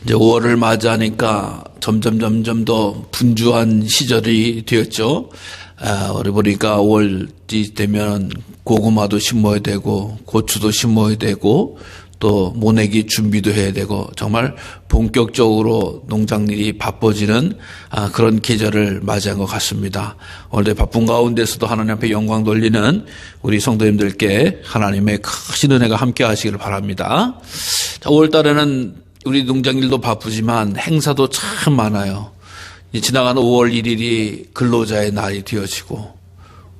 이제 5월을 맞이하니까 점점 더 분주한 시절이 되었죠. 우리 보니까 5월이 되면 고구마도 심어야 되고 고추도 심어야 되고 또 모내기 준비도 해야 되고 정말 본격적으로 농장일이 바빠지는 그런 계절을 맞이한 것 같습니다. 오늘도 바쁜 가운데서도 하나님 앞에 영광 돌리는 우리 성도님들께 하나님의 크신 은혜가 함께 하시기를 바랍니다. 자, 5월 달에는 우리 농장일도 바쁘지만 행사도 참 많아요. 지나가는 5월 1일이 근로자의 날이 되어지고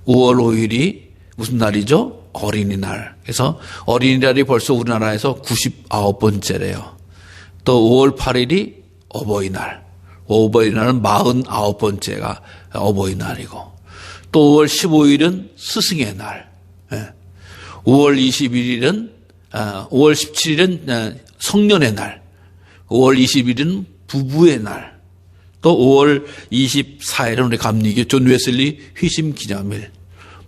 5월 5일이 무슨 날이죠? 어린이날. 그래서 어린이날이 벌써 우리나라에서 99번째래요. 또 5월 8일이 어버이날. 어버이날은 49번째가 어버이날이고 또 5월 15일은 스승의 날. 5월 21일은 5월 17일은 성년의 날. 5월 20일은 부부의 날. 또 5월 24일은 우리 감리교 존 웨슬리 회심 기념일.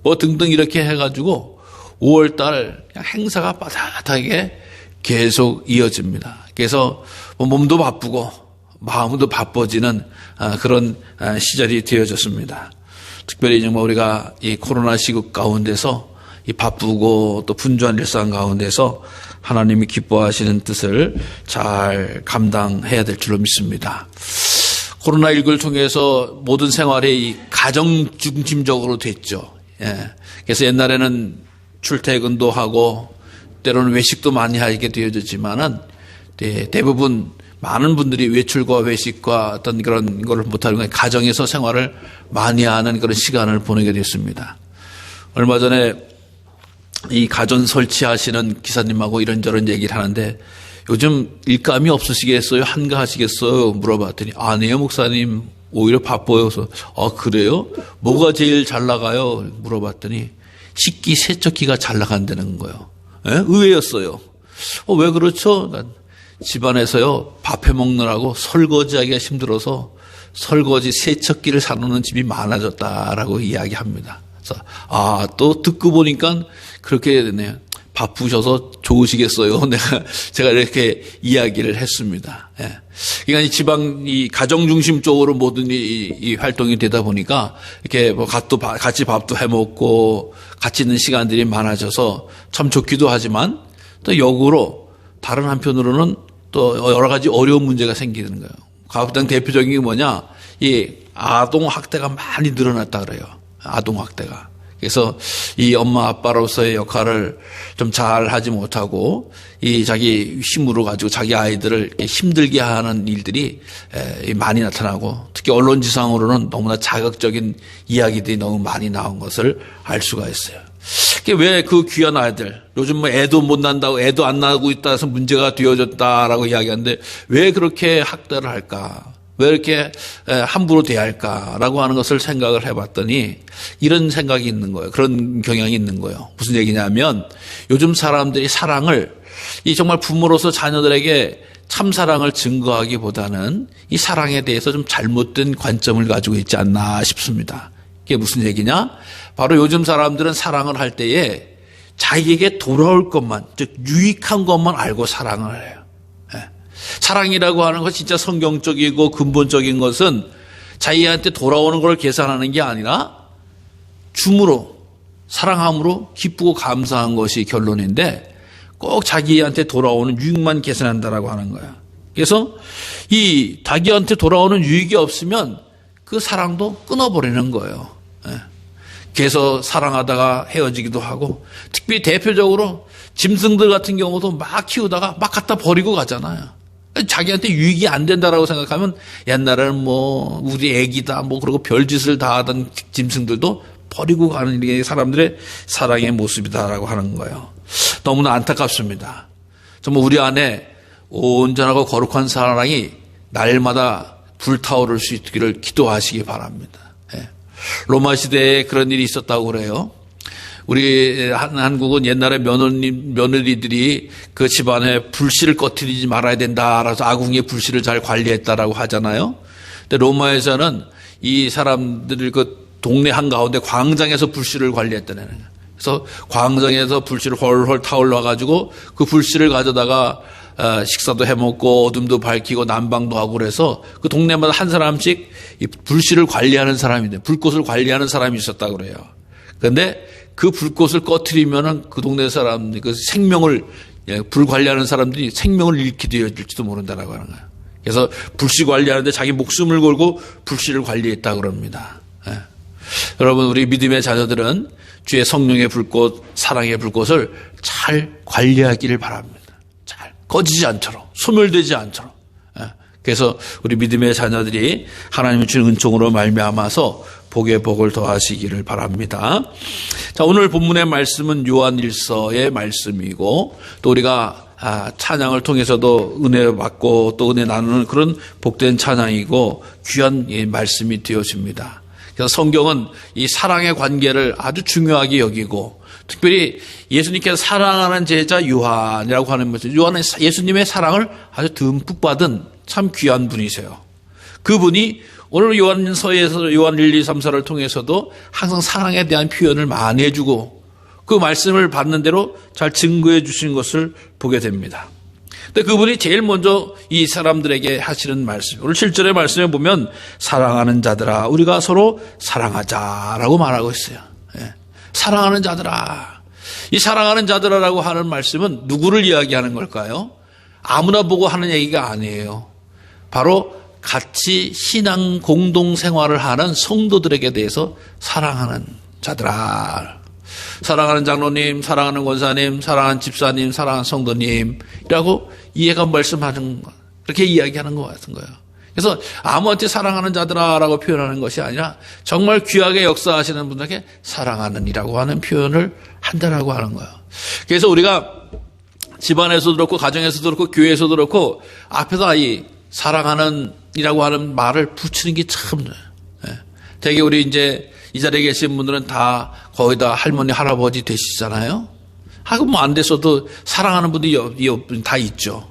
뭐 등등 이렇게 해가지고 5월달 행사가 빠듯하게 계속 이어집니다. 그래서 몸도 바쁘고 마음도 바빠지는 그런 시절이 되어졌습니다. 특별히 정말 우리가 이 코로나 시국 가운데서 이 바쁘고 또 분주한 일상 가운데서 하나님이 기뻐하시는 뜻을 잘 감당해야 될 줄로 믿습니다. 코로나19를 통해서 모든 생활이 가정 중심적으로 됐죠. 그래서 옛날에는 출퇴근도 하고 때로는 외식도 많이 하게 되어졌지만은 대부분 많은 분들이 외출과 외식과 어떤 그런 걸 못하는 거예요. 가정에서 생활을 많이 하는 그런 시간을 보내게 됐습니다. 얼마 전에 이 가전 설치하시는 기사님하고 이런저런 얘기를 하는데 요즘 일감이 없으시겠어요? 한가하시겠어요? 물어봤더니 아니에요 목사님 오히려 바빠요. 그래서 그래요? 뭐가 제일 잘 나가요? 물어봤더니 식기 세척기가 잘 나간다는 거예요. 의외였어요. 왜 그렇죠? 집안에서요 밥 해먹느라고 설거지하기가 힘들어서 설거지 세척기를 사놓는 집이 많아졌다라고 이야기합니다. 그래서 또 듣고 보니까 그렇게 되네요. 바쁘셔서 좋으시겠어요. 제가 이렇게 이야기를 했습니다. 그러니까 이 가정 중심적으로 모든 이 활동이 되다 보니까 이렇게 뭐 같이 밥도 해 먹고 같이 있는 시간들이 많아져서 참 좋기도 하지만 또 역으로 다른 한편으로는 또 여러 가지 어려운 문제가 생기는 거예요. 가장 대표적인 게 뭐냐? 이 아동 학대가 많이 늘어났다 그래요. 아동 학대가. 그래서 이 엄마 아빠로서의 역할을 좀 잘 하지 못하고 이 자기 힘으로 가지고 자기 아이들을 이렇게 힘들게 하는 일들이 많이 나타나고 특히 언론지상으로는 너무나 자극적인 이야기들이 너무 많이 나온 것을 알 수가 있어요. 왜 그 귀한 아이들 요즘 뭐 애도 못 난다고 애도 안 나고 있다 해서 문제가 되어졌다라고 이야기하는데 왜 그렇게 학대를 할까? 왜 이렇게 함부로 대할까라고 하는 것을 생각을 해봤더니 이런 생각이 있는 거예요. 그런 경향이 있는 거예요. 무슨 얘기냐면 요즘 사람들이 사랑을 이 정말 부모로서 자녀들에게 참 사랑을 증거하기보다는 이 사랑에 대해서 좀 잘못된 관점을 가지고 있지 않나 싶습니다. 이게 무슨 얘기냐? 바로 요즘 사람들은 사랑을 할 때에 자기에게 돌아올 것만, 즉 유익한 것만 알고 사랑을 해요. 사랑이라고 하는 것 진짜 성경적이고 근본적인 것은 자기한테 돌아오는 걸 계산하는 게 아니라 줌으로 사랑함으로 기쁘고 감사한 것이 결론인데 꼭 자기한테 돌아오는 유익만 계산한다라고 하는 거야. 그래서 이 자기한테 돌아오는 유익이 없으면 그 사랑도 끊어버리는 거예요. 그래서 사랑하다가 헤어지기도 하고 특히 대표적으로 짐승들 같은 경우도 막 키우다가 막 갖다 버리고 가잖아요. 자기한테 유익이 안 된다라고 생각하면 옛날에는 뭐 우리 애기다 뭐 그러고 별짓을 다 하던 짐승들도 버리고 가는 게 사람들의 사랑의 모습이다라고 하는 거예요. 너무나 안타깝습니다. 정말 우리 안에 온전하고 거룩한 사랑이 날마다 불타오를 수 있기를 기도하시기 바랍니다. 로마 시대에 그런 일이 있었다고 그래요. 우리 한국은 옛날에 며느리들이 그 집안에 불씨를 꺼트리지 말아야 된다. 그래서 아궁이의 불씨를 잘 관리했다라고 하잖아요. 근데 로마에서는 이 사람들을 그 동네 한가운데 광장에서 불씨를 관리했다는 거예요. 그래서 광장에서 불씨를 헐헐 타올라 가지고 그 불씨를 가져다가 식사도 해먹고 어둠도 밝히고 난방도 하고 그래서 그 동네마다 한 사람씩 이 불씨를 관리하는 사람인데 불꽃을 관리하는 사람이 있었다고 그래요. 그런데 그 불꽃을 꺼트리면은 그 동네 사람 그 생명을 불 관리하는 사람들이 생명을 잃게 되어질지도 모른다라고 하는 거예요. 그래서 불씨 관리하는데 자기 목숨을 걸고 불씨를 관리했다 그럽니다. 예. 여러분 우리 믿음의 자녀들은 주의 성령의 불꽃, 사랑의 불꽃을 잘 관리하기를 바랍니다. 잘 꺼지지 않도록, 소멸되지 않도록. 그래서 우리 믿음의 자녀들이 하나님의 주신 은총으로 말미암아서 복의 복을 더하시기를 바랍니다. 자, 오늘 본문의 말씀은 요한일서의 말씀이고 또 우리가 찬양을 통해서도 은혜 받고 또 은혜 나누는 그런 복된 찬양이고 귀한 말씀이 되어집니다. 그래서 성경은 이 사랑의 관계를 아주 중요하게 여기고 특별히 예수님께서 사랑하는 제자 요한이라고 하는 것은 요한은 예수님의 사랑을 아주 듬뿍 받은 참 귀한 분이세요. 그분이 오늘 요한서에서 요한 1, 2, 3, 4를 통해서도 항상 사랑에 대한 표현을 많이 해주고 그 말씀을 받는 대로 잘 증거해 주신 것을 보게 됩니다. 근데 그분이 제일 먼저 이 사람들에게 하시는 말씀, 오늘 7절의 말씀에 보면 사랑하는 자들아 우리가 서로 사랑하자라고 말하고 있어요. 사랑하는 자들아. 이 사랑하는 자들아라고 하는 말씀은 누구를 이야기하는 걸까요? 아무나 보고 하는 얘기가 아니에요. 바로 같이 신앙 공동생활을 하는 성도들에게 대해서 사랑하는 자들아. 사랑하는 장로님, 사랑하는 권사님, 사랑하는 집사님, 사랑하는 성도님이라고 이해가 말씀하는 거, 그렇게 이야기하는 것 같은 거예요. 그래서 아무한테 사랑하는 자들아라고 표현하는 것이 아니라 정말 귀하게 역사하시는 분들에게 사랑하는이라고 하는 표현을 한다라고 하는 거예요. 그래서 우리가 집안에서도 그렇고 가정에서도 그렇고 교회에서도 그렇고 앞에다 이 사랑하는이라고 하는 말을 붙이는 게 참 되게 우리 이제 이 자리에 계신 분들은 다 거의 다 할머니 할아버지 되시잖아요. 하고 뭐 안 됐어도 사랑하는 분들이 다 있죠.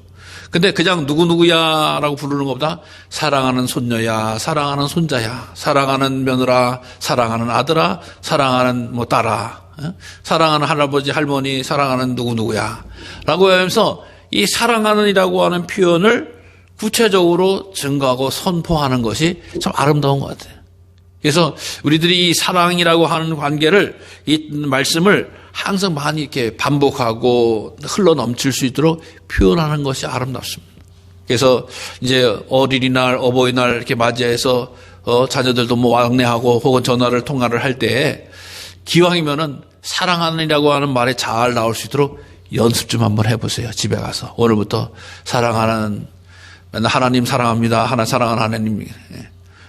근데 그냥 누구누구야라고 부르는 것보다 사랑하는 손녀야, 사랑하는 손자야, 사랑하는 며느라, 사랑하는 아들아, 사랑하는 뭐 딸아, 사랑하는 할아버지, 할머니, 사랑하는 누구누구야 라고 하면서 이 사랑하는이라고 하는 표현을 구체적으로 증거하고 선포하는 것이 참 아름다운 것 같아요. 그래서 우리들이 이 사랑이라고 하는 관계를, 이 말씀을 항상 많이 이렇게 반복하고 흘러 넘칠 수 있도록 표현하는 것이 아름답습니다. 그래서 이제 어린이날, 어버이날 이렇게 맞이해서 자녀들도 뭐 왕래하고 혹은 전화를 통화를 할 때 기왕이면은 사랑하는이라고 하는 말이 잘 나올 수 있도록 연습 좀 한번 해보세요. 집에 가서 오늘부터 사랑하는, 맨날 하나님 사랑합니다. 하나 사랑하는 하나님.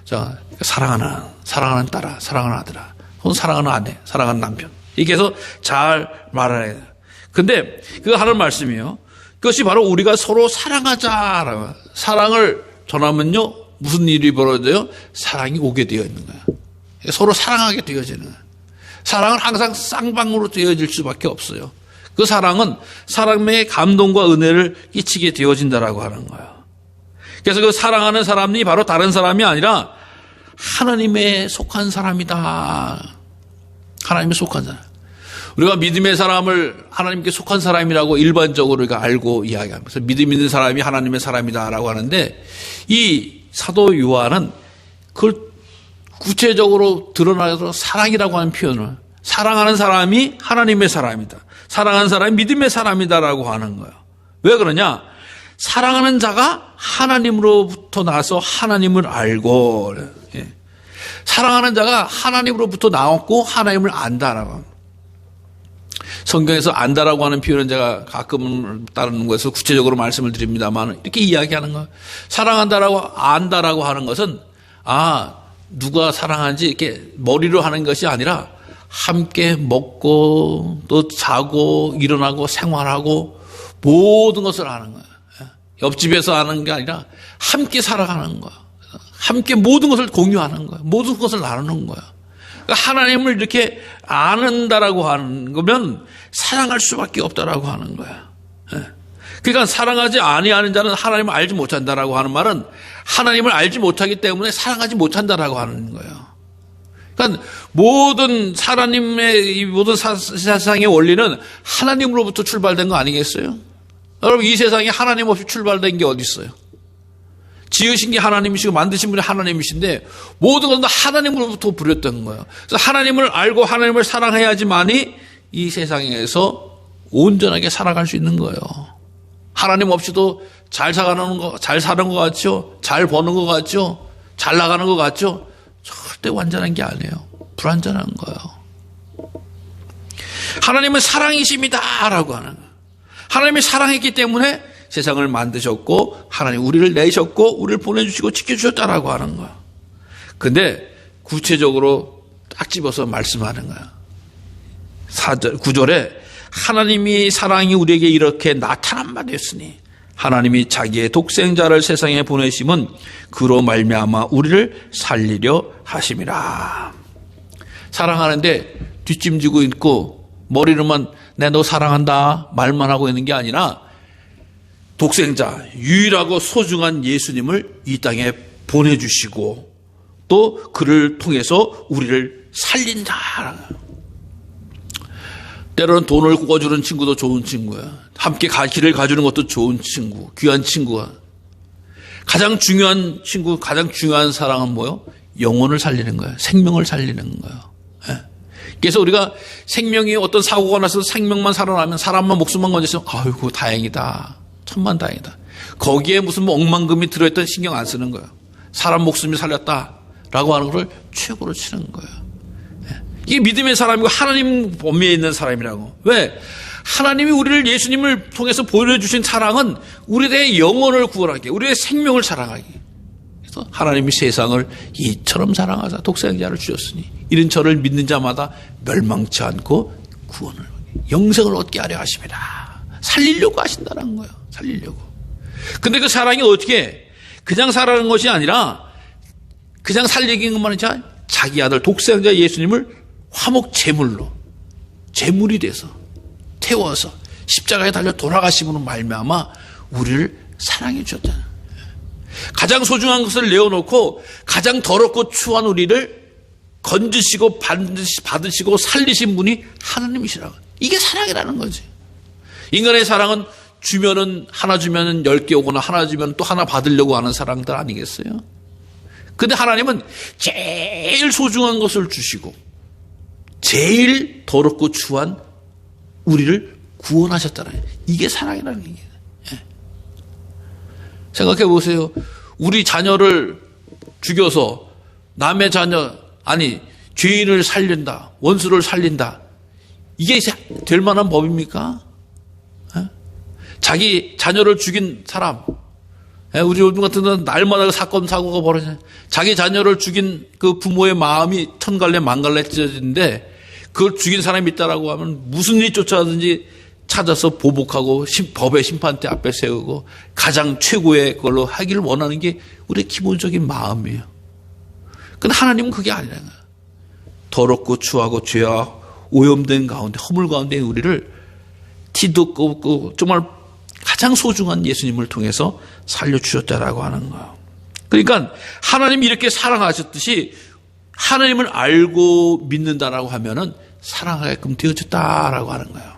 자, 사랑하는 딸아, 사랑하는 아들아, 혹은 사랑하는 아내, 사랑하는 남편. 이렇게 해서 잘 말을 해요. 근데 그거 하는 말씀이에요. 그것이 바로 우리가 서로 사랑하자라고. 사랑을 전하면요, 무슨 일이 벌어져요? 사랑이 오게 되어 있는 거예요. 서로 사랑하게 되어지는 거예요. 사랑은 항상 쌍방으로 되어질 수밖에 없어요. 그 사랑은 사람의 감동과 은혜를 끼치게 되어진다라고 하는 거예요. 그래서 그 사랑하는 사람이 바로 다른 사람이 아니라 하나님에 속한 사람이다. 하나님에 속한 사람. 우리가 믿음의 사람을 하나님께 속한 사람이라고 일반적으로 우리가 알고 이야기합니다. 그래서 믿음 있는 사람이 하나님의 사람이다라고 하는데 이 사도 요한은 그걸 구체적으로 드러나서 사랑이라고 하는 표현을, 사랑하는 사람이 하나님의 사람이다. 사랑하는 사람이 믿음의 사람이다라고 하는 거예요. 왜 그러냐? 사랑하는 자가 하나님으로부터 나서 하나님을 알고, 사랑하는 자가 하나님으로부터 나왔고 하나님을 안다라고 합니다. 성경에서 안다라고 하는 표현은 제가 가끔 다른 곳에서 구체적으로 말씀을 드립니다만 이렇게 이야기하는 거예요. 사랑한다라고 안다라고 하는 것은 누가 사랑하는지 이렇게 머리로 하는 것이 아니라 함께 먹고 또 자고 일어나고 생활하고 모든 것을 아는 거예요. 옆집에서 아는 게 아니라 함께 살아가는 거예요. 함께 모든 것을 공유하는 거예요. 모든 것을 나누는 거예요. 그러니까 하나님을 이렇게 아는다라고 하는 거면 사랑할 수밖에 없다라고 하는 거예요. 그러니까 사랑하지 아니하는 자는 하나님을 알지 못한다라고 하는 말은 하나님을 알지 못하기 때문에 사랑하지 못한다라고 하는 거예요. 그러니까 모든 하나님의 이 모든 세상의 원리는 하나님으로부터 출발된 거 아니겠어요? 여러분, 이 세상에 하나님 없이 출발된 게 어디 있어요? 지으신 게 하나님이시고 만드신 분이 하나님이신데 모든 건 다 하나님으로부터 부렸던 거예요. 그래서 하나님을 알고 하나님을 사랑해야지만이 이 세상에서 온전하게 살아갈 수 있는 거예요. 하나님 없이도 잘 사는 것 같죠? 잘 버는 것 같죠? 잘 나가는 것 같죠? 절대 완전한 게 아니에요. 불완전한 거예요. 하나님은 사랑이십니다 라고 하는 거예요. 하나님이 사랑했기 때문에 세상을 만드셨고 하나님 우리를 내셨고 우리를 보내주시고 지켜주셨다라고 하는 거예요. 근데 구체적으로 딱 집어서 말씀하는 거예요. 9절에 하나님이 사랑이 우리에게 이렇게 나타난 바 되었으니 하나님이 자기의 독생자를 세상에 보내심은 그로 말미암아 우리를 살리려 하심이라. 사랑하는데 뒷짐지고 있고 머리로만 내 너 사랑한다 말만 하고 있는 게 아니라 독생자 유일하고 소중한 예수님을 이 땅에 보내주시고 또 그를 통해서 우리를 살린다. 때로는 돈을 구워주는 친구도 좋은 친구야. 함께 길을 가주는 것도 좋은 친구, 귀한 친구야. 가장 중요한 친구, 가장 중요한 사랑은 뭐요? 영혼을 살리는 거예요. 생명을 살리는 거예요. 예. 그래서 우리가 생명이 어떤 사고가 나서 생명만 살아나면 사람만 목숨만 건졌으면 아이고 다행이다. 천만다행이다. 거기에 무슨 억만금이 들어있던 신경 안 쓰는 거예요. 사람 목숨이 살렸다라고 하는 걸 최고로 치는 거예요. 이게 믿음의 사람이고 하나님 범위에 있는 사람이라고. 왜? 하나님이 우리를 예수님을 통해서 보여주신 사랑은 우리의 영혼을 구원하게, 우리의 생명을 사랑하게. 그래서 하나님이 세상을 이처럼 사랑하사 독생자를 주셨으니 이런 저를 믿는 자마다 멸망치 않고 구원을 영생을 얻게 하려 하십니다. 살리려고 하신다는 거예요. 살리려고. 근데 그 사랑이 어떻게 그냥 살아가는 것이 아니라 그냥 살리는 것만 아니라 자기 아들 독생자 예수님을 화목 제물로 제물이 돼서 태워서 십자가에 달려 돌아가심으로 말미암아 우리를 사랑해 주셨다. 가장 소중한 것을 내어놓고 가장 더럽고 추한 우리를 건지시고 받으시고 살리신 분이 하나님이시라고. 이게 사랑이라는 거지. 인간의 사랑은 주면은 하나 주면은 10개 오거나 하나 주면 또 하나 받으려고 하는 사랑들 아니겠어요? 근데 하나님은 제일 소중한 것을 주시고 제일 더럽고 추한 우리를 구원하셨다는 거예요. 이게 사랑이라는 얘기예요. 예. 생각해 보세요. 우리 자녀를 죽여서 남의 자녀 아니 죄인을 살린다. 원수를 살린다. 이게 될 만한 법입니까? 예? 자기 자녀를 죽인 사람 우리 요즘 같은 데는 날마다 사건 사고가 벌어져요. 자기 자녀를 죽인 그 부모의 마음이 천갈래 만갈래 찢어지는데 그걸 죽인 사람이 있다라고 하면 무슨 일이 쫓아든지 찾아서 보복하고 법의 심판대 앞에 세우고 가장 최고의 걸로 하기를 원하는 게 우리의 기본적인 마음이에요. 근데 하나님은 그게 아니라는 거예요. 더럽고 추하고 죄와 오염된 가운데 허물 가운데 우리를 티도 없고 정말 가장 소중한 예수님을 통해서 살려주셨다라고 하는 거예요. 그러니까 하나님이 이렇게 사랑하셨듯이 하나님을 알고 믿는다라고 하면은 사랑하게끔 되어졌다라고 하는 거예요.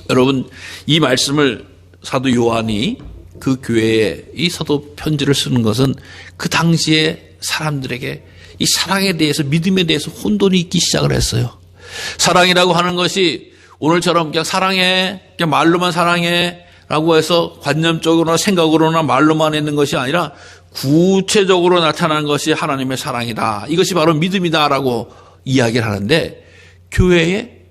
여러분, 이 말씀을 사도 요한이 그 교회에 이 사도 편지를 쓰는 것은 그 당시에 사람들에게 이 사랑에 대해서 믿음에 대해서 혼돈이 있기 시작을 했어요. 사랑이라고 하는 것이 오늘처럼 그냥 사랑해, 그냥 말로만 사랑해 라고 해서 관념적으로나 생각으로나 말로만 있는 것이 아니라 구체적으로 나타나는 것이 하나님의 사랑이다. 이것이 바로 믿음이다라고 이야기를 하는데 교회에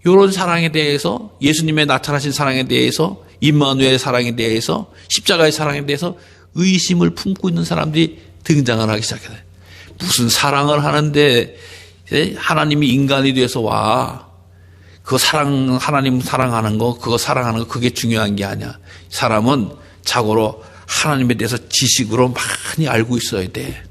이런 사랑에 대해서 예수님의 나타나신 사랑에 대해서 임마누엘의 사랑에 대해서 십자가의 사랑에 대해서 의심을 품고 있는 사람들이 등장을 하기 시작해요. 무슨 사랑을 하는데 하나님이 인간이 돼서 와. 그 하나님 사랑하는 거, 그거 사랑하는 거, 그게 중요한 게 아니야. 사람은 자고로 하나님에 대해서 지식으로 많이 알고 있어야 돼.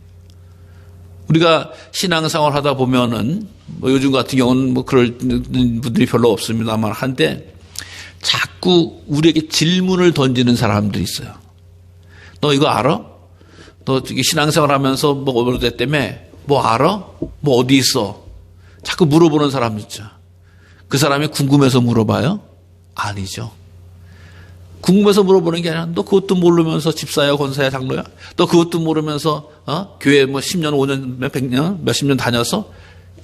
우리가 신앙생활 하다 보면은, 요즘 같은 경우는 그럴 분들이 별로 없습니다만, 한데, 자꾸 우리에게 질문을 던지는 사람들이 있어요. 너 이거 알아? 너 신앙생활 하면서 오래됐다며? 뭐 알아? 뭐 어디 있어? 자꾸 물어보는 사람 있죠. 그 사람이 궁금해서 물어봐요? 아니죠. 궁금해서 물어보는 게 아니라 너 그것도 모르면서 집사야, 권사야, 장로야? 너 그것도 모르면서 교회 뭐 10년, 5년, 100년, 몇십 년 다녀서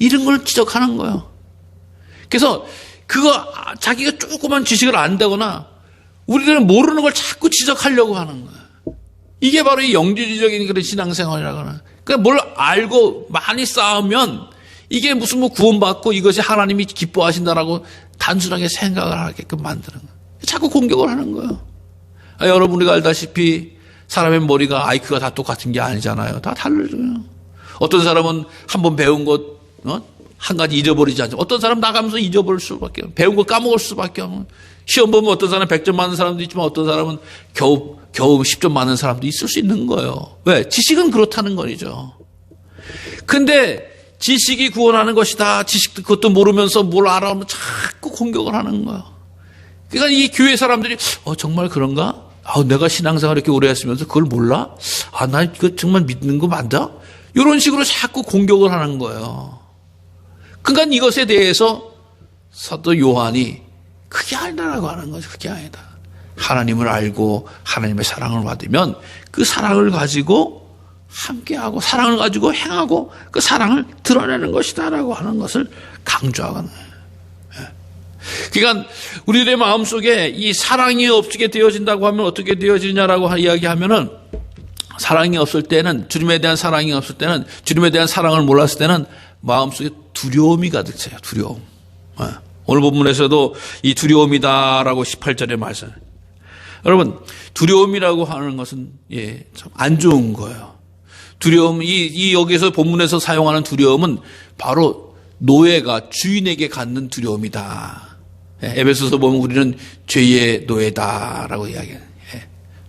이런 걸 지적하는 거예요. 그래서 그거 자기가 조그만 지식을 안다거나 우리들은 모르는 걸 자꾸 지적하려고 하는 거예요. 이게 바로 이 영지주의적인 그런 신앙생활이라고 하는. 그러니까 뭘 알고 많이 쌓으면 이게 무슨 뭐 구원받고 이것이 하나님이 기뻐하신다라고 단순하게 생각을 하게끔 만드는 거예요. 자꾸 공격을 하는 거예요. 여러분이 알다시피 사람의 머리가 IQ가 다 똑같은 게 아니잖아요. 다 달라져요. 어떤 사람은 한번 배운 것 한 가지 잊어버리지 않죠. 어떤 사람 나가면서 잊어버릴 수밖에 없어요. 배운 거 까먹을 수밖에 없어요. 시험 보면 어떤 사람은 100점 맞는 사람도 있지만 어떤 사람은 겨우 10점 맞는 사람도 있을 수 있는 거예요. 왜? 지식은 그렇다는 거죠. 근데 지식이 구원하는 것이다. 지식도 그것도 모르면서 뭘 알아오면 자꾸 공격을 하는 거예요. 그러니까 이 교회 사람들이 정말 그런가? 내가 신앙생활 이렇게 오래 했으면서 그걸 몰라? 나 이거 정말 믿는 거 맞다? 이런 식으로 자꾸 공격을 하는 거예요. 그러니까 이것에 대해서 사도 요한이 그게 아니다라고 하는 거죠. 그게 아니다. 하나님을 알고 하나님의 사랑을 받으면 그 사랑을 가지고 함께하고 사랑을 가지고 행하고 그 사랑을 드러내는 것이다라고 하는 것을 강조하는 거예요. 그러니까 우리들의 마음속에 이 사랑이 없게 되어진다고 하면 어떻게 되어지냐라고 이야기하면은 사랑이 없을 때는 주님에 대한 사랑이 없을 때는 주님에 대한 사랑을 몰랐을 때는 마음속에 두려움이 가득 차요. 두려움. 오늘 본문에서도 이 두려움이다라고 18절에 말씀. 여러분 두려움이라고 하는 것은 참 안 좋은 거예요. 두려움 이 여기서 본문에서 사용하는 두려움은 바로 노예가 주인에게 갖는 두려움이다. 에베소서 보면 우리는 죄의 노예다라고 이야기해요.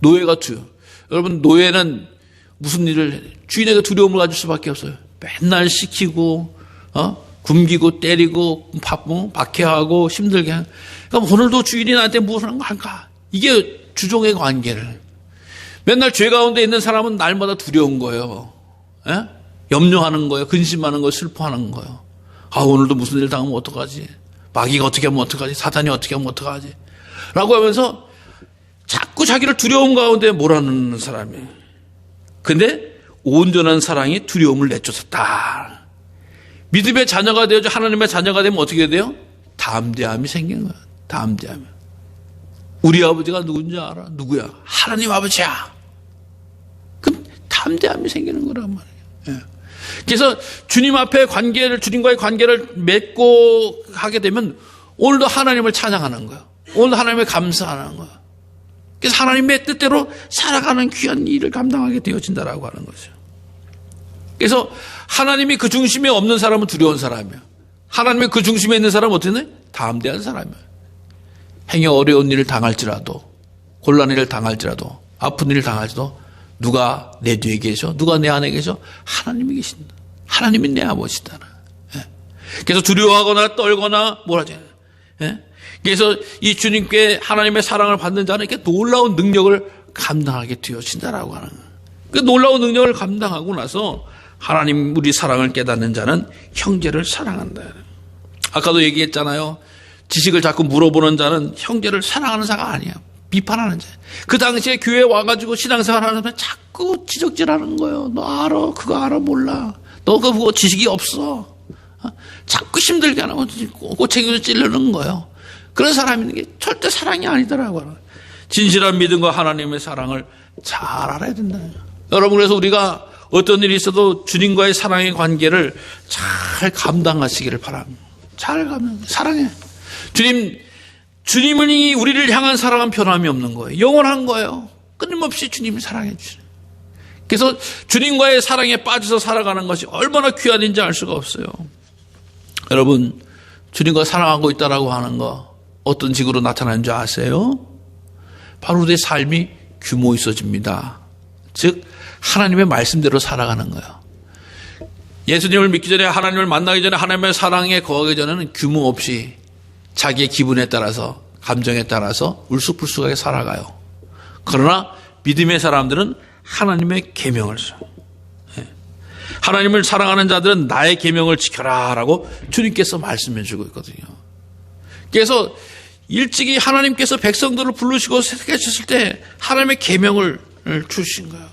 노예가 여러분 노예는 무슨 일을 주인에게 두려움을 가질 수밖에 없어요. 맨날 시키고 굶기고 때리고 박해하고 힘들게 하는. 그러니까 오늘도 주인이 나한테 무엇을 한 거 할까? 이게 주종의 관계를. 맨날 죄 가운데 있는 사람은 날마다 두려운 거예요. 염려하는 거예요. 근심하는 거예요. 슬퍼하는 거예요. 오늘도 무슨 일 당하면 어떡하지? 마귀가 어떻게 하면 어떡하지? 사단이 어떻게 하면 어떡하지? 라고 하면서 자꾸 자기를 두려움 가운데 몰아넣는 사람이에요. 근데 온전한 사랑이 두려움을 내쫓았다. 믿음의 자녀가 되어서 하나님의 자녀가 되면 어떻게 돼요? 담대함이 생기는 거예요. 담대함이. 우리 아버지가 누군지 알아? 누구야? 하나님 아버지야. 그럼 담대함이 생기는 거란 말이에요. 그래서 주님 앞에 주님과의 관계를 맺고 하게 되면 오늘도 하나님을 찬양하는 거예요. 오늘도 하나님을 감사하는 거예요. 그래서 하나님의 뜻대로 살아가는 귀한 일을 감당하게 되어진다라고 하는 거죠. 그래서 하나님이 그 중심에 없는 사람은 두려운 사람이에요. 하나님이 그 중심에 있는 사람은 어떻게 돼? 담대한 사람이에요. 행여 어려운 일을 당할지라도 곤란 일을 당할지라도 아픈 일을 당할지라도 누가 내 뒤에 계셔? 누가 내 안에 계셔? 하나님이 계신다. 하나님이 내 아버지다. 그래서 두려워하거나 떨거나 뭐라지? 그래서 이 주님께 하나님의 사랑을 받는 자는 이렇게 놀라운 능력을 감당하게 되어진다라고 하는 거예요. 그 놀라운 능력을 감당하고 나서 하나님 우리 사랑을 깨닫는 자는 형제를 사랑한다. 아까도 얘기했잖아요. 지식을 자꾸 물어보는 자는 형제를 사랑하는 자가 아니야. 비판하는 자. 그 당시에 교회에 와가지고 신앙생활 하는 사람이 자꾸 지적질하는 거예요. 너 알아? 그거 알아? 몰라. 너 그거 지식이 없어. 자꾸 힘들게 하는 거 꼬챙이로 찌르는 거예요. 그런 사람이 있는 게 절대 사랑이 아니더라고요. 진실한 믿음과 하나님의 사랑을 잘 알아야 된다. 여러분 그래서 우리가 어떤 일이 있어도 주님과의 사랑의 관계를 잘 감당하시기를 바랍니다. 잘 사랑해. 주님은 우리를 향한 사랑은 변함이 없는 거예요. 영원한 거예요. 끊임없이 주님이 사랑해 주시는. 그래서 주님과의 사랑에 빠져서 살아가는 것이 얼마나 귀한인지 알 수가 없어요. 여러분 주님과 사랑하고 있다라고 하는 거 어떤 식으로 나타나는 줄 아세요? 바로 우리의 삶이 규모 있어집니다. 즉 하나님의 말씀대로 살아가는 거예요. 예수님을 믿기 전에 하나님을 만나기 전에 하나님의 사랑에 거하기 전에는 규모 없이 자기의 기분에 따라서 감정에 따라서 울쑥불쑥하게 살아가요. 그러나 믿음의 사람들은 하나님의 계명을 써요. 하나님을 사랑하는 자들은 나의 계명을 지켜라 라고 주님께서 말씀해 주고 있거든요. 그래서 일찍이 하나님께서 백성들을 부르시고 택하셨을 때 하나님의 계명을 주신 거예요.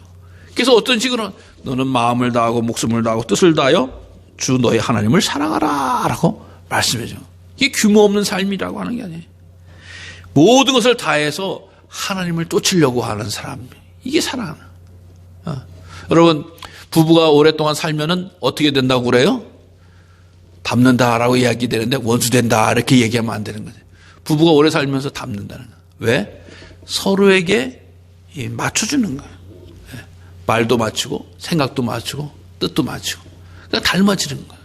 그래서 어떤 식으로 너는 마음을 다하고 목숨을 다하고 뜻을 다하여 주 너희 하나님을 사랑하라 라고 말씀해줘. 이게 규모 없는 삶이라고 하는 게 아니에요. 모든 것을 다해서 하나님을 쫓으려고 하는 사람, 이게 사랑. 여러분, 부부가 오랫동안 살면은 어떻게 된다고 그래요? 닮는다라고 이야기되는데 원수 된다 이렇게 얘기하면 안 되는 거죠. 부부가 오래 살면서 닮는다는 거예요. 왜? 서로에게 맞춰주는 거예요. 말도 맞추고 생각도 맞추고 뜻도 맞추고 그러니까 닮아지는 거예요.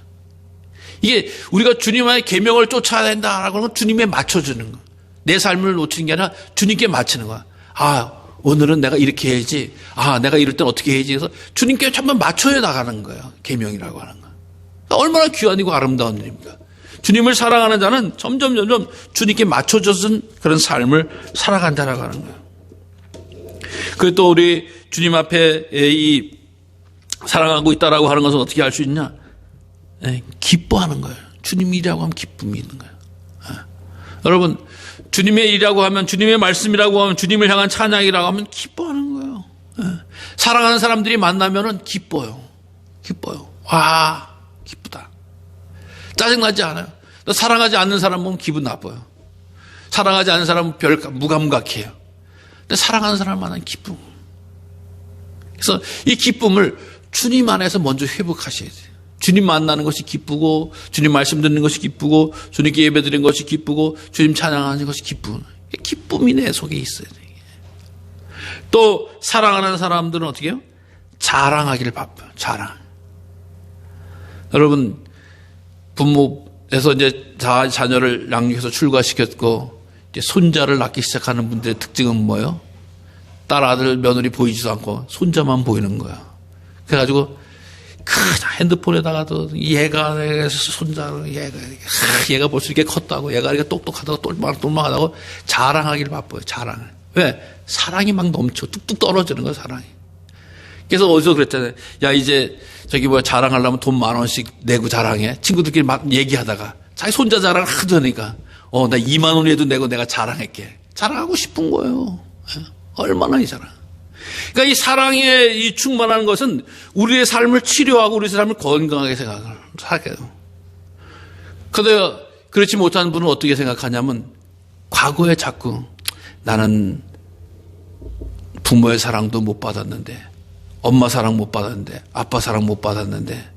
이게 우리가 주님의 계명을 쫓아야 된다라고 하는 건 주님에 맞춰주는 거예요. 내 삶을 놓치는 게 아니라 주님께 맞추는 거야. 아, 오늘은 내가 이렇게 해야지. 아, 내가 이럴 땐 어떻게 해야지. 해서 주님께 한번 맞춰야 나가는 거예요. 계명이라고 하는 거. 얼마나 귀한이고 아름다운 일입니까? 주님을 사랑하는 자는 점점 주님께 맞춰져서 그런 삶을 살아간다라고 하는 거예요. 그리고 또 우리 주님 앞에 이 사랑하고 있다라고 하는 것은 어떻게 알 수 있냐? 기뻐하는 거예요. 주님이 일이라고 하면 기쁨이 있는 거예요. 여러분, 주님의 일이라고 하면, 주님의 말씀이라고 하면, 주님을 향한 찬양이라고 하면 기뻐하는 거예요. 사랑하는 사람들이 만나면은 기뻐요. 와, 기쁘다. 짜증나지 않아요. 또 사랑하지 않는 사람 보면 기분 나빠요. 사랑하지 않는 사람은 별 무감각해요. 근데 사랑하는 사람 만나면 기쁨. 그래서 이 기쁨을 주님 안에서 먼저 회복하셔야 돼요. 주님 만나는 것이 기쁘고, 주님 말씀 듣는 것이 기쁘고, 주님께 예배 드리는 것이 기쁘고, 주님 찬양하는 것이 기쁨. 기쁨이 내 속에 있어야 돼요. 또 사랑하는 사람들은 어떻게 해요? 자랑하기를 바빠요. 자랑. 여러분, 부모에서 이제 자녀를 양육해서 출가시켰고 이제 손자를 낳기 시작하는 분들의 특징은 뭐예요? 딸, 아들, 며느리 보이지도 않고 손자만 보이는 거야. 그래가지고 핸드폰에다가도 얘가 손자를 얘가 벌써 이렇게 컸다고, 얘가 이렇게 똑똑하다고 똘망하다고 자랑하기를 바빠요. 자랑. 왜? 사랑이 막 넘쳐 뚝뚝 떨어지는 거야, 사랑이. 그래서 어디서 그랬잖아요. 야, 이제 저기 자랑하려면 돈 10,000원씩 내고 자랑해. 친구들끼리 막 얘기하다가 자기 손자 자랑을 하도 하니까 나 20,000원이라도 내고 내가 자랑할게. 자랑하고 싶은 거예요. 얼마나 이 자랑. 그러니까 이 사랑에 이 충만한 것은 우리의 삶을 치료하고 우리의 삶을 건강하게 생각을 하게 돼요. 그런데 그렇지 못한 분은 어떻게 생각하냐면 과거에 자꾸 나는 부모의 사랑도 못 받았는데, 엄마 사랑 못 받았는데, 아빠 사랑 못 받았는데,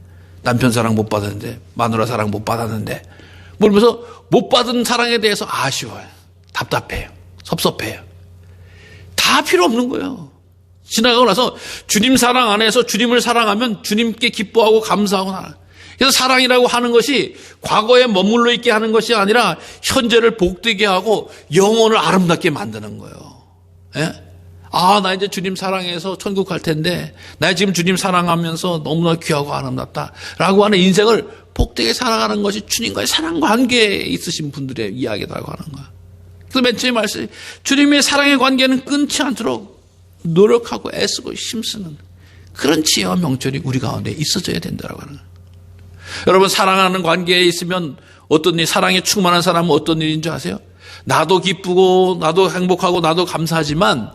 남편 사랑 못 받았는데, 마누라 사랑 못 받았는데, 그러면서 못 받은 사랑에 대해서 아쉬워요. 답답해요. 섭섭해요. 다 필요 없는 거예요. 지나가고 나서 주님 사랑 안에서 주님을 사랑하면 주님께 기뻐하고 감사하고 나아요. 그래서 사랑이라고 하는 것이 과거에 머물러 있게 하는 것이 아니라 현재를 복되게 하고 영혼을 아름답게 만드는 거예요. 예? 아, 나 이제 주님 사랑해서 천국 갈 텐데, 나 지금 주님 사랑하면서 너무나 귀하고 아름답다 라고 하는 인생을 복되게 살아가는 것이 주님과의 사랑 관계에 있으신 분들의 이야기라고 하는 거예요. 그래서 맨 처음에 말씀, 주님의 사랑의 관계는 끊지 않도록 노력하고 애쓰고 힘쓰는 그런 지혜와 명철이 우리 가운데 있어져야 된다고 하는 거예요. 여러분, 사랑하는 관계에 있으면 어떤 일, 사랑에 충만한 사람은 어떤 일인 줄 아세요? 나도 기쁘고 나도 행복하고 나도 감사하지만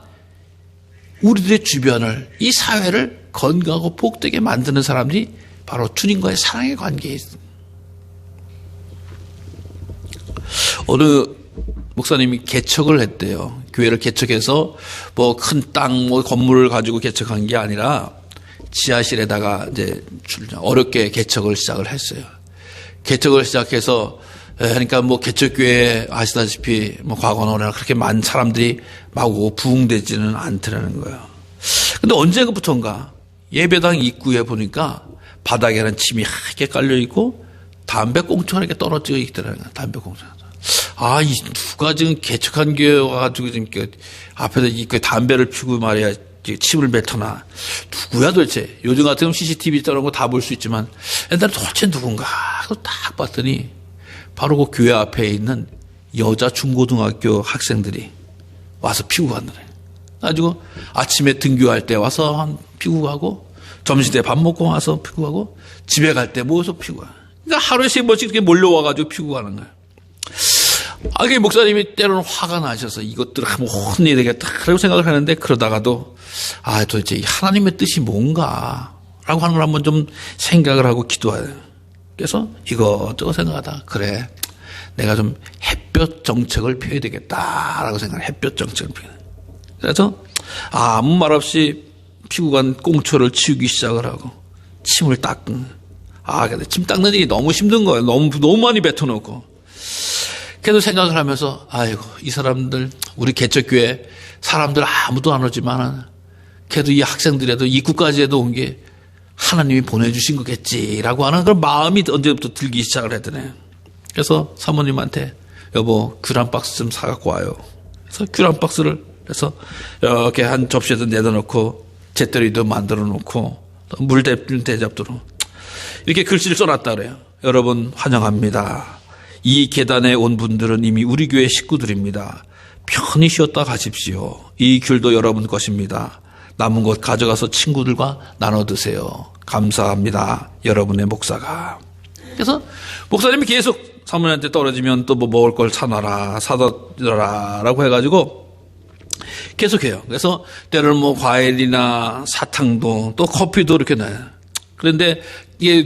우리들의 주변을, 이 사회를 건강하고 복되게 만드는 사람들이 바로 주님과의 사랑의 관계에 있습니다. 어느 목사님이 개척을 했대요. 교회를 개척해서 큰 땅, 건물을 가지고 개척한 게 아니라 지하실에다가 이제 어렵게 개척을 시작을 했어요. 개척을 시작해서 그러니까 개척교회 아시다시피 과거나 그렇게 많은 사람들이 막 오고 부흥되지는 않더라는 거예요. 근데 언제부턴가 예배당 입구에 보니까 바닥에는 침이 하얗게 깔려 있고 담배 꽁초가 이렇게 떨어져 있더라는 거예요. 담배 꽁초. 아, 이 누가 지금 개척한 교회 와가지고 지금 앞에서 이 담배를 피우고 말이야 침을 뱉어나. 누구야 도대체? 요즘 같으면 CCTV 떠는 거 다 볼 수 있지만 옛날에 도대체 누군가 하고 딱 봤더니 바로 그 교회 앞에 있는 여자 중고등학교 학생들이 와서 피우고 간다네. 가지고 아침에 등교할 때 와서 피우고 가고, 점심때 밥 먹고 와서 피우고 가고, 집에 갈 때 모여서 피우고 가. 그러니까 하루에 3번씩 이렇게 몰려와가지고 피우고 가는 거야. 그 목사님이 때로는 화가 나셔서 이것들을 한번 혼내야 되겠다라고 생각을 하는데, 그러다가도 도대체 하나님의 뜻이 뭔가 라고 하는 걸 한번 좀 생각을 하고 기도해요. 그래서 이것저것 생각하다, 그래, 내가 좀 햇볕 정책을 펴야 되겠다라고 생각을, 햇볕 정책을 펴야 돼. 그래서 아무 말 없이 피구관 꽁초를 치우기 시작을 하고 침을 닦은. 근데 침 닦는 일이 너무 힘든 거예요. 너무 많이 뱉어놓고. 그래도 생각을 하면서, 이 사람들, 우리 개척교회 사람들 아무도 안 오지만, 그래도 이 학생들에도 입구까지 해도 온 게 하나님이 보내주신 거겠지라고 하는 그런 마음이 언제부터 들기 시작을 했더니, 그래서 사모님한테, 여보, 귤 한 박스 좀 사갖고 와요. 그래서 귤 한 박스를 해서 이렇게 한 접시에도 내다 놓고, 잿더리도 만들어 놓고, 물 대접도로 이렇게 글씨를 써놨다 그래요. 여러분 환영합니다. 이 계단에 온 분들은 이미 우리 교회 식구들입니다. 편히 쉬었다 가십시오. 이 귤도 여러분 것입니다. 남은 것 가져가서 친구들과 나눠 드세요. 감사합니다. 여러분의 목사가. 그래서 목사님이 계속 사모님한테 떨어지면 또 뭐 먹을 걸 사놔라, 사다 줘라 라고 해가지고 계속해요. 그래서 때로는 뭐 과일이나 사탕도 또 커피도 이렇게 내요. 그런데 이게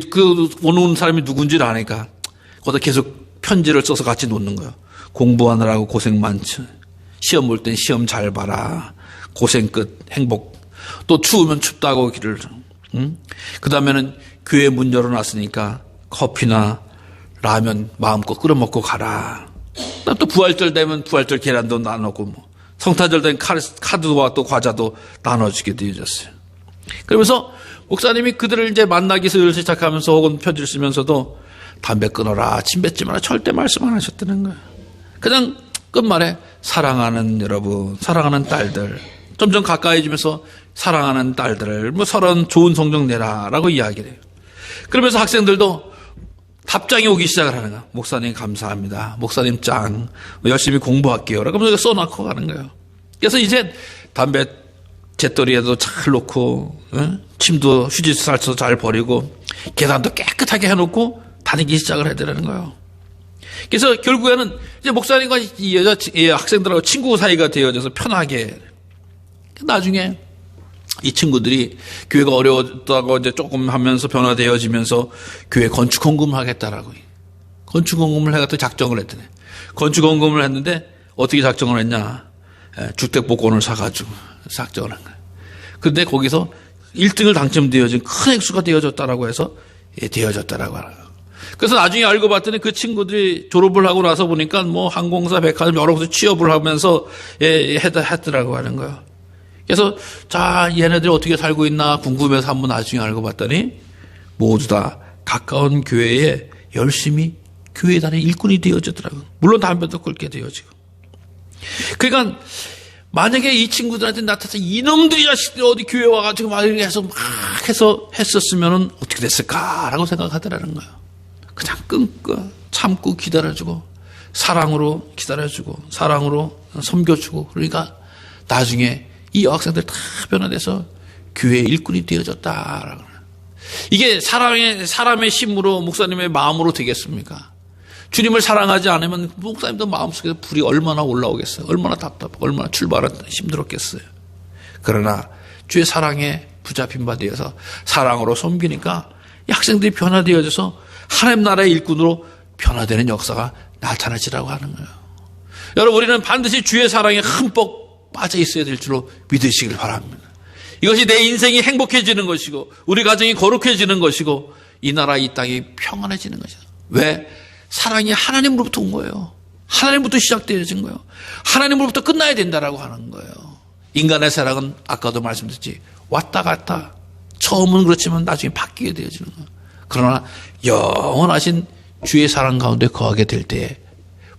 오는 사람이 누군지를 아니까 거기다 계속 편지를 써서 같이 놓는 거예요. 공부하느라고 고생 많지. 시험 볼 땐 시험 잘 봐라. 고생 끝 행복. 또 추우면 춥다고 길을. 그 다음에는 교회 문 열어놨으니까 커피나 라면 마음껏 끓여 먹고 가라. 또 부활절 되면 부활절 계란도 나눠고, 뭐 성탄절 되면 카드와 또 과자도 나눠주게 되어졌어요. 그러면서 목사님이 그들을 이제 만나기 슬슬 시작하면서 혹은 편지를 쓰면서도 담배 끊어라, 침 뱉지 마라, 절대 말씀 안 하셨다는 거예요. 그냥 끝말에 사랑하는 여러분, 사랑하는 딸들, 점점 가까이지면서 사랑하는 딸들, 뭐 서론 좋은 성적 내라라고 이야기를 해요. 그러면서 학생들도 답장이 오기 시작을 하는 거예요. 목사님 감사합니다. 목사님 짱. 열심히 공부할게요. 그러면서 써놓고 가는 거예요. 그래서 이제 담배 잿더리에도 잘 놓고, 침도 휴지 살쪄서 잘 버리고, 계단도 깨끗하게 해놓고 다니기 시작을 해야 되는 거예요. 그래서 결국에는 이제 목사님과 이 학생들하고 친구 사이가 되어져서 편하게. 나중에 이 친구들이 교회가 어려웠다고 이제 조금 하면서 변화되어지면서 교회 건축 헌금을 하겠다라고. 건축 헌금을 해갖고 작정을 했더니. 건축 헌금을 했는데 어떻게 작정을 했냐. 주택복권을 사가지고 작정을 한 거예요. 근데 거기서 1등을 당첨되어진 큰 액수가 되어졌다라고 해서 되어졌다라고 하는 거예요. 그래서 나중에 알고 봤더니 그 친구들이 졸업을 하고 나서 보니까 뭐 항공사, 백화점 여러 곳에 취업을 하면서 했더라고 하는 거예요. 그래서 자, 얘네들이 어떻게 살고 있나 궁금해서 한번 나중에 알고 봤더니 모두 다 가까운 교회에 열심히 교회 다니는 일꾼이 되어졌더라고요. 물론 담배도 끊게 되어지고. 그러니까 만약에 이 친구들한테 나타나서 이놈들이 자식들이 어디 교회 와가지고 막 이렇게 해서 했었으면 어떻게 됐을까라고 생각하더라는 거예요. 그냥 끊고 참고 기다려주고 사랑으로 기다려주고 사랑으로 섬겨주고, 그러니까 나중에 이 여학생들 다 변화돼서 교회의 일꾼이 되어졌다라고. 이게 사람의 힘으로 목사님의 마음으로 되겠습니까? 주님을 사랑하지 않으면 목사님도 마음속에 불이 얼마나 올라오겠어요. 얼마나 답답하고 얼마나 출발하기 힘들었겠어요. 그러나 주의 사랑에 붙잡힌 바 되어서 사랑으로 섬기니까 이 학생들이 변화되어져서 하나님 나라의 일꾼으로 변화되는 역사가 나타나지라고 하는 거예요. 여러분, 우리는 반드시 주의 사랑에 흠뻑 빠져 있어야 될 줄로 믿으시길 바랍니다. 이것이 내 인생이 행복해지는 것이고 우리 가정이 거룩해지는 것이고 이 나라 이 땅이 평안해지는 것이다. 왜? 사랑이 하나님으로부터 온 거예요. 하나님부터 시작되어진 거예요. 하나님으로부터 끝나야 된다라고 하는 거예요. 인간의 사랑은 아까도 말씀드렸지, 왔다 갔다. 처음은 그렇지만 나중에 바뀌게 되어지는 거예요. 그러나 영원하신 주의 사랑 가운데 거하게 될 때에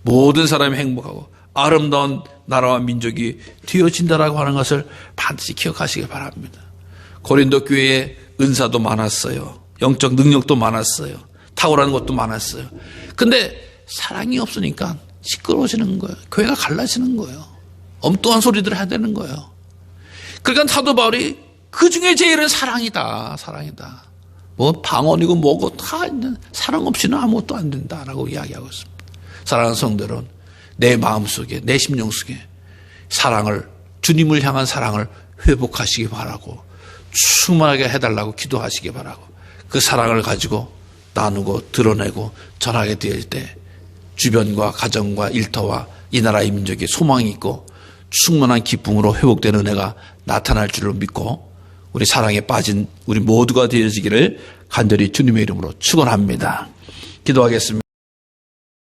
모든 사람이 행복하고 아름다운 나라와 민족이 되어진다라고 하는 것을 반드시 기억하시기 바랍니다. 고린도 교회에 은사도 많았어요. 영적 능력도 많았어요. 탁월한 것도 많았어요. 근데 사랑이 없으니까 시끄러워지는 거예요. 교회가 갈라지는 거예요. 엉뚱한 소리들을 해야 되는 거예요. 그러니까 사도 바울이 그 중에 제일은 사랑이다. 사랑이다. 뭐 방언이고 뭐고 다 있는 사랑 없이는 아무것도 안 된다라고 이야기하고 있습니다. 사랑하는 성도들은 내 마음속에, 내 심령 속에 사랑을, 주님을 향한 사랑을 회복하시기 바라고 충만하게 해달라고 기도하시기 바라고 그 사랑을 가지고 나누고 드러내고 전하게 될 때 주변과 가정과 일터와 이 나라의 민족에 소망이 있고 충만한 기쁨으로 회복되는 은혜가 나타날 줄을 믿고 우리 사랑에 빠진 우리 모두가 되어지기를 간절히 주님의 이름으로 축원합니다. 기도하겠습니다.